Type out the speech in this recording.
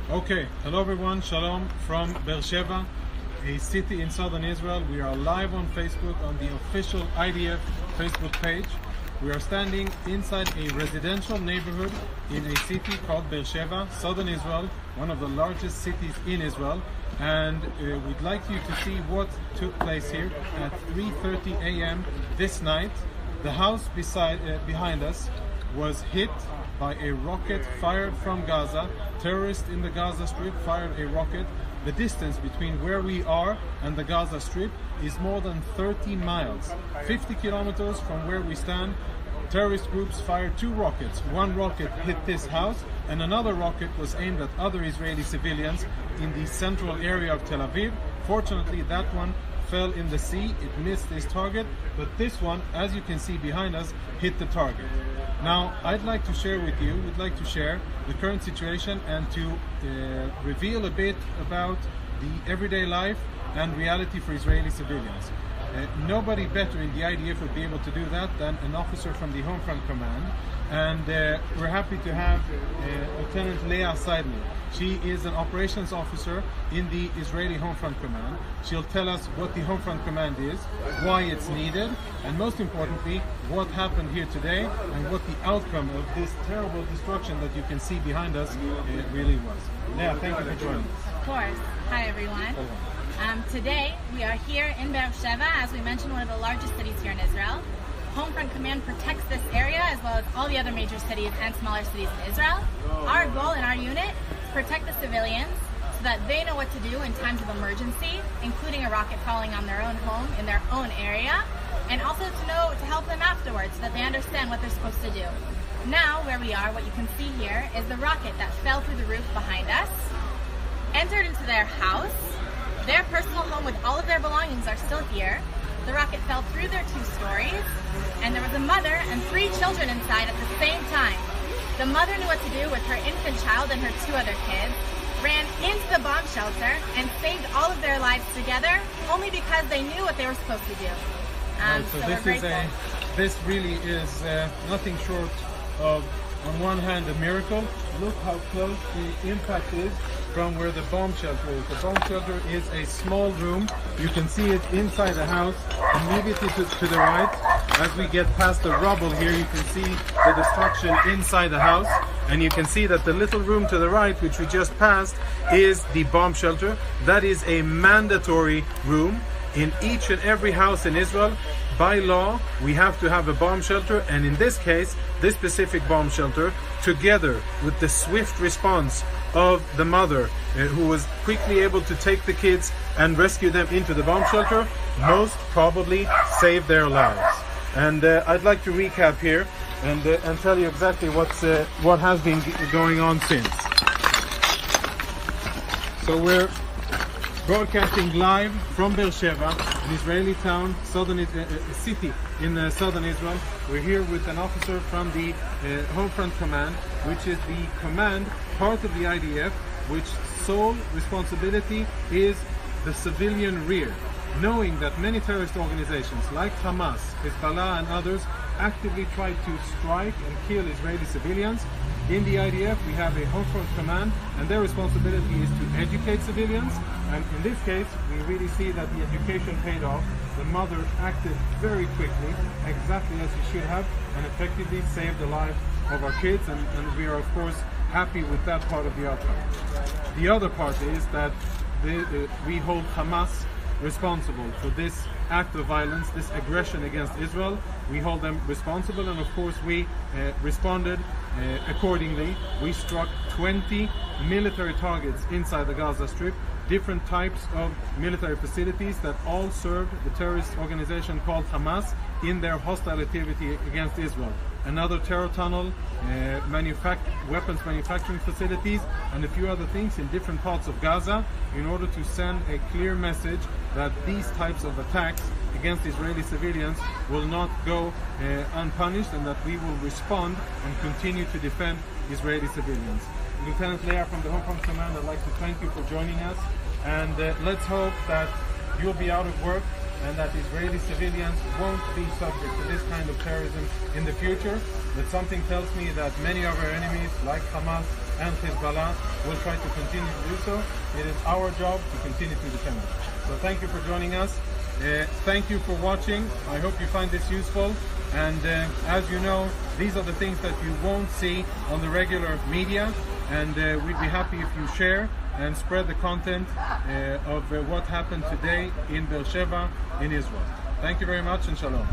Okay, hello everyone, shalom from Sheva, a city in southern Israel. We are live on Facebook on the official IDF Facebook page. We are standing inside a residential neighborhood in a city called Sheva, southern Israel, one of the largest cities in Israel. And we'd like you to see what took place here at 3:30 a.m. this night. The house behind us was hit by a rocket fired from Gaza. Terrorists in the Gaza Strip fired a rocket. The distance between where we are and the Gaza Strip is more than 30 miles. 50 kilometers from where we stand, terrorist groups fired two rockets. One rocket hit this house and another rocket was aimed at other Israeli civilians in the central area of Tel Aviv. Fortunately, that one fell in the sea. It missed its target, but this one, as you can see behind us, hit the target. Now, we'd like to share the current situation and to reveal a bit about the everyday life and reality for Israeli civilians. Nobody better in the IDF would be able to do that than an officer from the Home Front Command. And we're happy to have Lieutenant Leah Seidler. She is an operations officer in the Israeli Home Front Command. She'll tell us what the Home Front Command is, why it's needed, and most importantly, what happened here today and what the outcome of this terrible destruction that you can see behind us really was. Leah, thank you for joining us. Of course. Hi, everyone. Today, we are here in Sheva, as we mentioned, one of the largest cities here in Israel. Home Front Command protects this area as well as all the other major cities and smaller cities in Israel. Our goal in our unit is to protect the civilians so that they know what to do in times of emergency, including a rocket falling on their own home in their own area, and also to help them afterwards so that they understand what they're supposed to do. Now, where we are, what you can see here is the rocket that fell through the roof behind us, entered into their house. Their personal home with all of their belongings are still here. The rocket fell through their 2 stories, and there was a mother and 3 children inside at the same time. The mother knew what to do with her infant child and her 2 other kids, ran into the bomb shelter, and saved all of their lives together only because they knew what they were supposed to do. This really is nothing short of, on one hand, a miracle. Look how close the impact is from where the bomb shelter is. The bomb shelter is a small room. You can see it inside the house, immediately to the right. As we get past the rubble here, you can see the destruction inside the house. And you can see that the little room to the right, which we just passed, is the bomb shelter. That is a mandatory room in each and every house in Israel. By law, we have to have a bomb shelter, and in this case, this specific bomb shelter, together with the swift response of the mother, who was quickly able to take the kids and rescue them into the bomb shelter, most probably saved their lives. And I'd like to recap here and tell you exactly what has been going on since. So we're broadcasting live from Sheva, an Israeli town, city in southern Israel. We're here with an officer from the Home Front Command, which is the command part of the IDF, which sole responsibility is the civilian rear. Knowing that many terrorist organizations like Hamas, Hezbollah and others actively try to strike and kill Israeli civilians, in the IDF we have a Home Front Command, and their responsibility is to educate civilians. And in this case, we really see that the education paid off. The mother acted very quickly, exactly as she should have, and effectively saved the lives of our kids, and we are of course happy with that part of the outcome. The other part is that we hold Hamas responsible for this act of violence, this aggression against Israel. We hold them responsible, and of course we responded accordingly. We struck 20 military targets inside the Gaza Strip, different types of military facilities that all served the terrorist organization called Hamas in their hostile activity against Israel. Another terror tunnel, weapons manufacturing facilities, and a few other things in different parts of Gaza, in order to send a clear message that these types of attacks against Israeli civilians will not go unpunished, and that we will respond and continue to defend Israeli civilians. Lieutenant Leah from the Home Front Command, I'd like to thank you for joining us, and let's hope that you'll be out of work and that Israeli civilians won't be subject to this kind of terrorism in the future. But something tells me that many of our enemies, like Hamas, and Hezbollah will try to continue to do so. It is our job to continue to defend it. So thank you for joining us. Thank you for watching. I hope you find this useful. And as you know, these are the things that you won't see on the regular media. And we'd be happy if you share and spread the content of what happened today in Beersheba in Israel. Thank you very much and shalom.